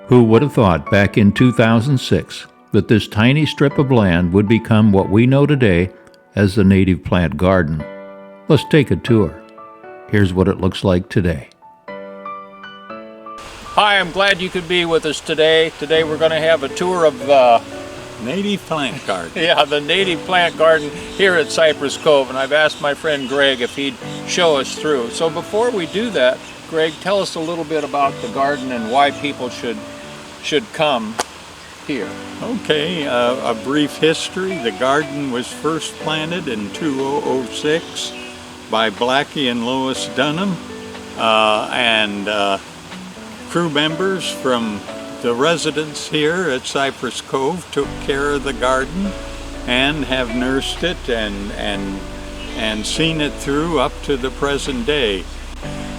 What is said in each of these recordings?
Who would have thought back in 2006 that this tiny strip of land would become what we know today as the native plant garden? Let's take a tour. Here's what it looks like today. Hi, I'm glad you could be with us today. Today we're going to have a tour of the native plant garden. Yeah, the native plant garden here at Cypress Cove, and I've asked my friend Greg if he'd show us through. So before we do that, Greg, tell us a little bit about the garden and why people should come here. Okay, a brief history. The garden was first planted in 2006 by Blackie and Lois Dunham, and crew members from the residents here at Cypress Cove took care of the garden and have nursed it and seen it through up to the present day.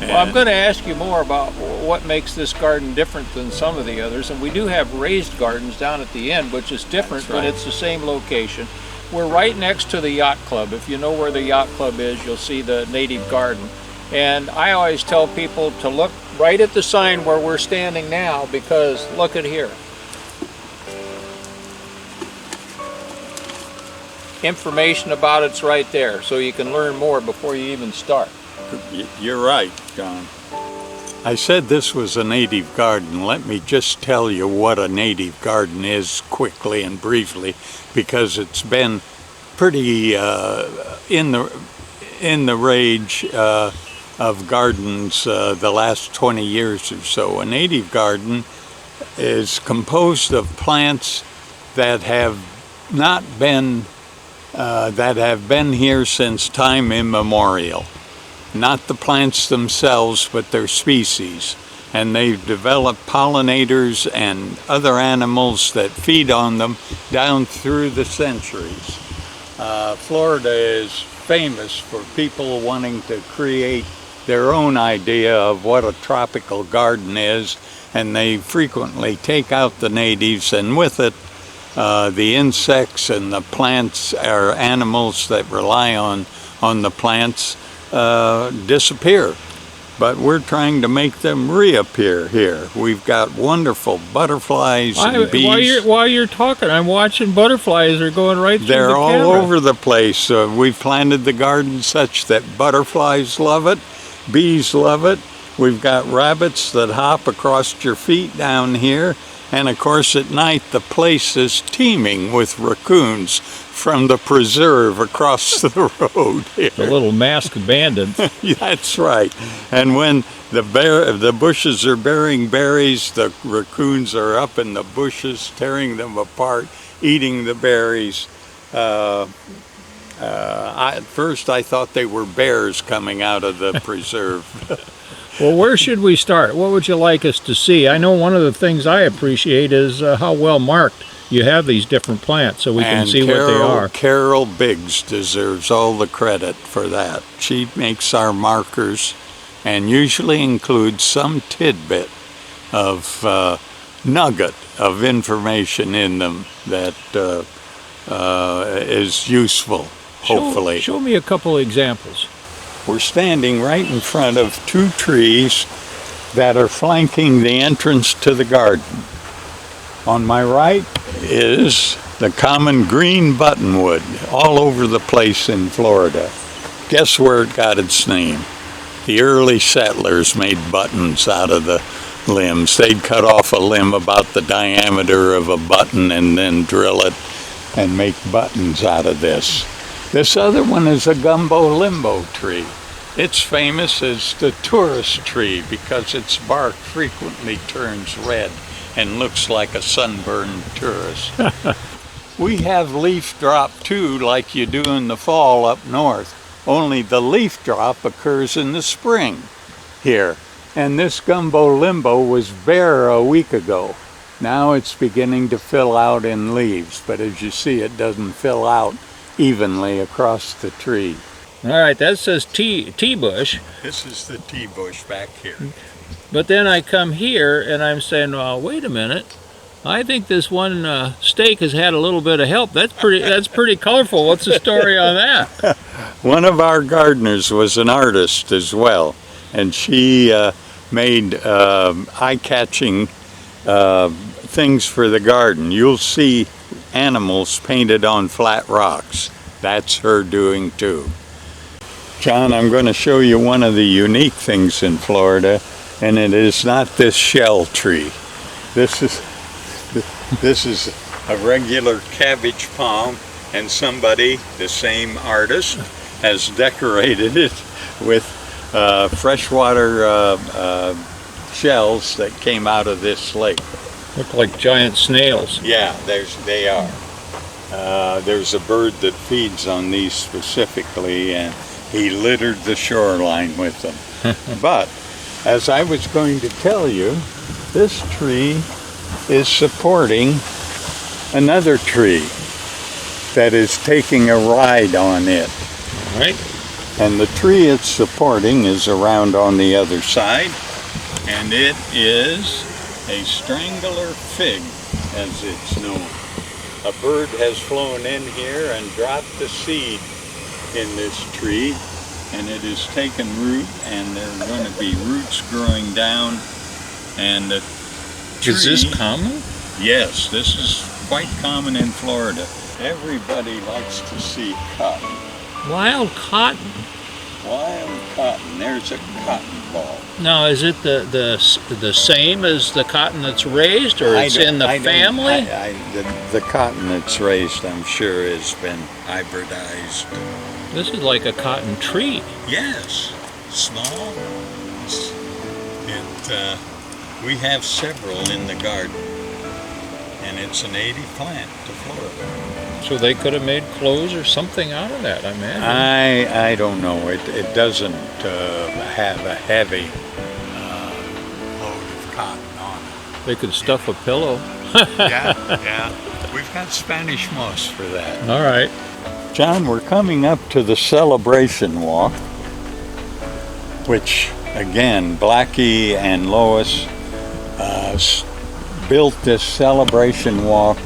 Well, I'm going to ask you more about what makes this garden different than some of the others, and we do have raised gardens down at the end, which is different, but it's the same location. We're right next to the yacht club. If you know where the yacht club is, you'll see the native garden. And I always tell people to look right at the sign where we're standing now, because look at here. Information about it's right there, so you can learn more before you even start. You're right, John. I said this was a native garden. Let me just tell you what a native garden is quickly and briefly, because it's been pretty in the rage of gardens the last 20 years or so. A native garden is composed of plants that have not been that have been here since time immemorial. Not the plants themselves, but their species. And they've developed pollinators and other animals that feed on them down through the centuries. Florida is famous for people wanting to create their own idea of what a tropical garden is, and they frequently take out the natives, and with it the insects and the plants or animals that rely on the plants disappear. But we're trying to make them reappear here. We've got wonderful butterflies and bees. While you're talking, I'm watching butterflies are going right through the camera. They're all over the place. We've planted the garden such that butterflies love it, bees love it. We've got rabbits that hop across your feet down here. And of course at night the place is teeming with raccoons from the preserve across the road here. The little masked bandits. That's right. And when the bushes are bearing berries, the raccoons are up in the bushes tearing them apart, eating the berries. At first I thought they were bears coming out of the preserve. Well, where should we start? What would you like us to see? I know one of the things I appreciate is how well marked you have these different plants so we can see what they are. Carol Biggs deserves all the credit for that. She makes our markers and usually includes some tidbit of nugget of information in them that is useful, hopefully. Show me a couple examples. We're standing right in front of two trees that are flanking the entrance to the garden. On my right is the common green buttonwood, all over the place in Florida. Guess where it got its name? The early settlers made buttons out of the limbs. They'd cut off a limb about the diameter of a button and then drill it and make buttons out of this. This other one is a gumbo limbo tree. It's famous as the tourist tree because its bark frequently turns red and looks like a sunburned tourist. We have leaf drop too, like you do in the fall up north, only the leaf drop occurs in the spring here. And this gumbo limbo was bare a week ago. Now it's beginning to fill out in leaves, but as you see, it doesn't fill out evenly across the tree. All right, that says tea bush. This is the tea bush back here. But then I come here and I'm saying, well, wait a minute. I think this one stake has had a little bit of help. That's pretty colorful. What's the story on that? One of our gardeners was an artist as well, and she made eye-catching things for the garden. You'll see animals painted on flat rocks. That's her doing too. John, I'm going to show you one of the unique things in Florida, and it is not this shell tree. This is a regular cabbage palm, and somebody, the same artist, has decorated it with freshwater shells that came out of this lake. Look like giant snails. Yeah, they are. There's a bird that feeds on these specifically, and he littered the shoreline with them. But, as I was going to tell you, this tree is supporting another tree that is taking a ride on it. All right. And the tree it's supporting is around on the other side, and it is a strangler fig, as it's known. A bird has flown in here and dropped a seed in this tree, and it has taken root, and there are going to be roots growing down, and the tree... Is this common? Yes, this is quite common in Florida. Everybody likes to see cotton. Wild cotton? Wild cotton. There's a cotton ball. Now, is it the same as the cotton that's raised, or it's in the family? The cotton that's raised, I'm sure, has been hybridized. This is like a cotton tree. Yes, small. We have several in the garden, and it's a native plant to Florida. So they could have made clothes or something out of that, I imagine. I don't know. It doesn't have a heavy load of cotton on it. They could stuff a pillow. Yeah. We've got Spanish moss for that. All right. John, we're coming up to the celebration walk, which, again, Blackie and Lois built this celebration walk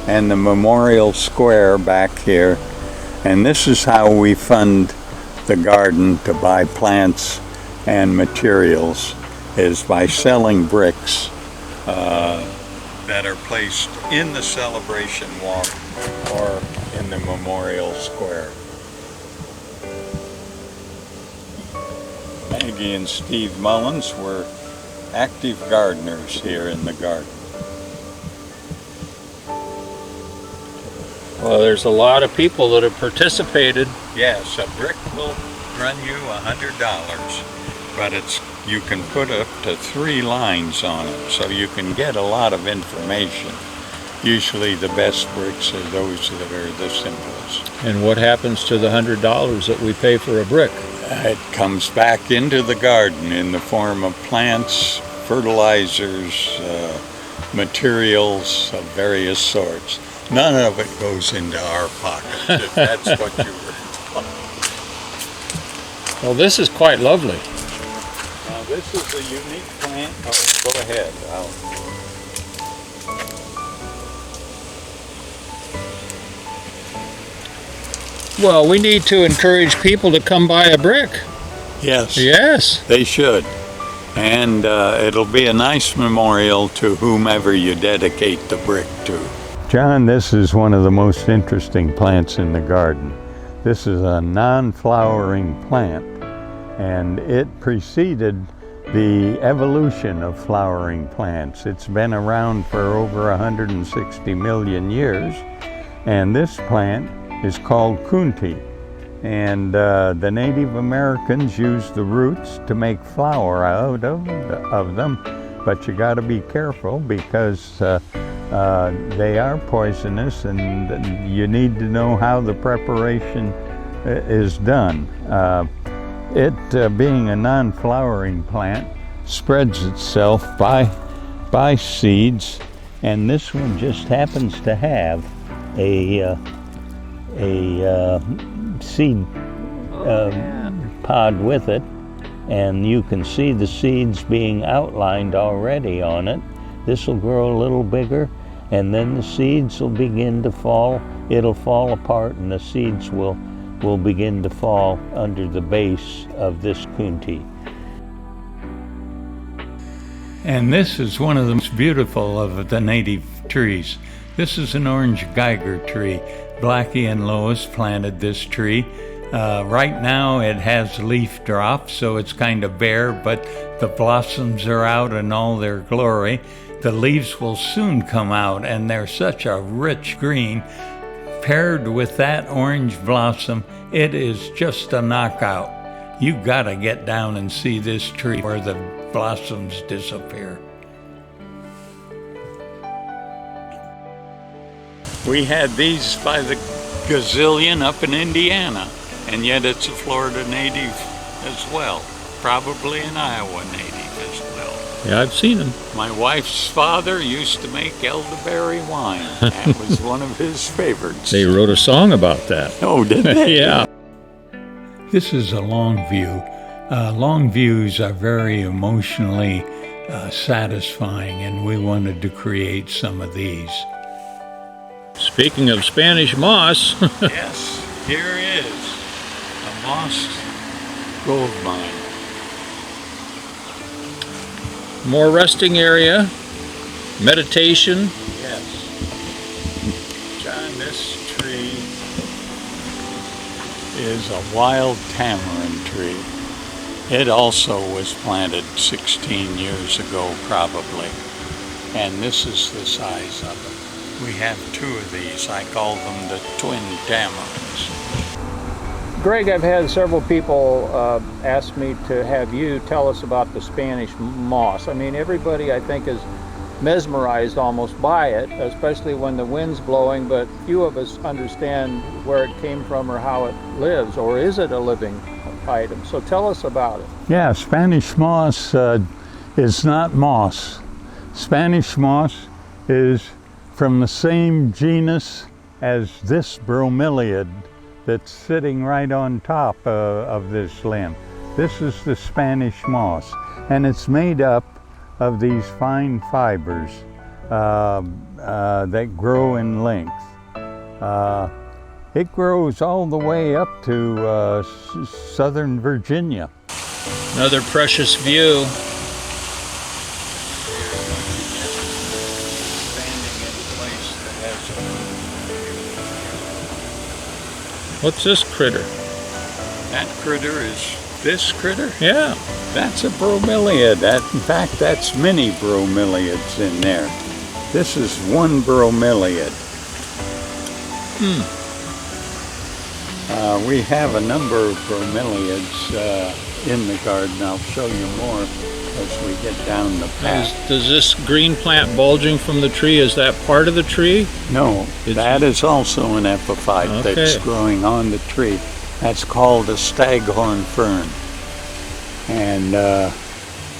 and the memorial square back here, and this is how we fund the garden to buy plants and materials, is by selling bricks that are placed in the celebration walk or in the memorial square. Maggie and Steve Mullins were active gardeners here in the garden. Well, there's a lot of people that have participated. Yes, a brick will run you $100, but you can put up to 3 lines on it, so you can get a lot of information. Usually the best bricks are those that are the simplest. And what happens to the $100 that we pay for a brick? It comes back into the garden in the form of plants, fertilizers, materials of various sorts. None of it goes into our pocket, if that's what you were talking. Well, this is quite lovely. Now, this is a unique plant. Oh, go ahead. Well, we need to encourage people to come buy a brick. Yes. Yes. They should. And it'll be a nice memorial to whomever you dedicate the brick to. John, this is one of the most interesting plants in the garden. This is a non-flowering plant, and it preceded the evolution of flowering plants. It's been around for over 160 million years, and this plant is called kunti. And the Native Americans used the roots to make flour out of them, but you got to be careful because they are poisonous, and you need to know how the preparation is done. It being a non-flowering plant spreads itself by seeds, and this one just happens to have a seed pod with it, and you can see the seeds being outlined already on it. This will grow a little bigger, and then the seeds will begin to fall. It'll fall apart, and the seeds will begin to fall under the base of this kunti. And this is one of the most beautiful of the native trees. This is an orange Geiger tree. Blackie and Lois planted this tree. Right now it has leaf drop, so it's kind of bare, but the blossoms are out in all their glory. The leaves will soon come out, and they're such a rich green. Paired with that orange blossom, it is just a knockout. You gotta get down and see this tree where the blossoms disappear. We had these by the gazillion up in Indiana, and yet it's a Florida native as well. Probably an Iowa native as well. Yeah, I've seen them. My wife's father used to make elderberry wine. That was one of his favorites. They wrote a song about that. Oh, did they? Yeah. This is a long view. Long views are very emotionally satisfying, and we wanted to create some of these. Speaking of Spanish moss, Yes, here is a moss gold mine. more resting area, meditation. Yes. John, this tree is a wild tamarind tree. It also was planted 16 years ago, probably. And this is the size of it. We have two of these. I call them the twin tamarinds. Greg, I've had several people ask me to have you tell us about the Spanish moss. I mean, everybody I think is mesmerized almost by it, especially when the wind's blowing, but few of us understand where it came from or how it lives, or is it a living item? So tell us about it. Yeah, Spanish moss is not moss. Spanish moss is from the same genus as this bromeliad that's sitting right on top of this limb. This is the Spanish moss, and it's made up of these fine fibers that grow in length. It grows all the way up to southern Virginia. Another precious view. What's this critter? That critter is this critter? Yeah. That's a bromeliad. In fact, that's many bromeliads in there. This is one bromeliad. We have a number of bromeliads in the garden. I'll show you more as we get down the path. Does this green plant bulging from the tree, is that part of the tree? No, that is also an epiphyte that's growing on the tree. That's called a staghorn fern. And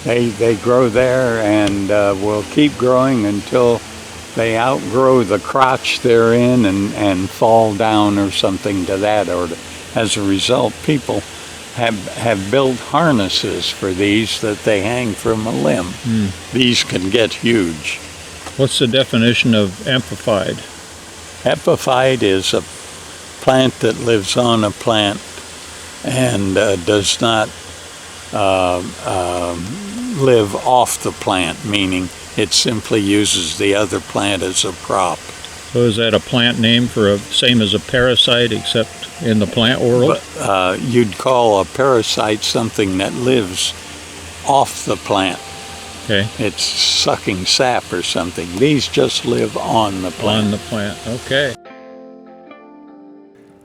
they grow there and will keep growing until they outgrow the crotch they're in and fall down or something to that order. As a result, people have built harnesses for these that they hang from a limb. These can get huge. What's the definition of amplified? Epiphyte is a plant that lives on a plant and does not live off the plant, meaning it simply uses the other plant as a prop. So is that a plant name for same as a parasite except in the plant world? But, you'd call a parasite something that lives off the plant. Okay. It's sucking sap or something. These just live on the plant. On the plant, okay.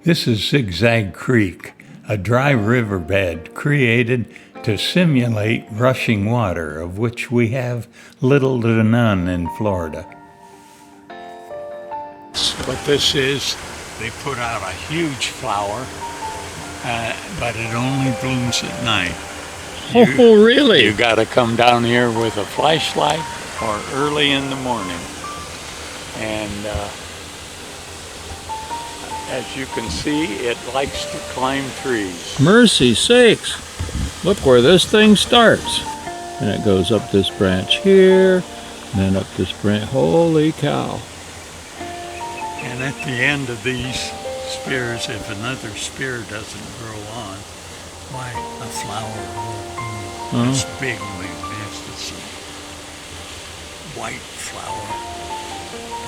This is Zigzag Creek, a dry riverbed created to simulate rushing water, of which we have little to none in Florida. What this is, they put out a huge flower, but it only blooms at night. Oh, really? You got to come down here with a flashlight or early in the morning. And as you can see, it likes to climb trees. Mercy sakes. Look where this thing starts. And it goes up this branch here, and then up this branch. Holy cow. And at the end of these spears, if another spear doesn't grow on, why, a flower will bloom. It's big magnificent. white flower,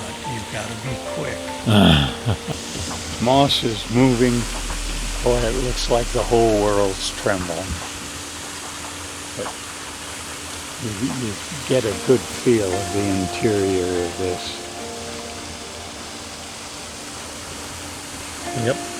but you've got to be quick. Moss is moving. Boy, it looks like the whole world's trembling. But you get a good feel of the interior of this. Yep.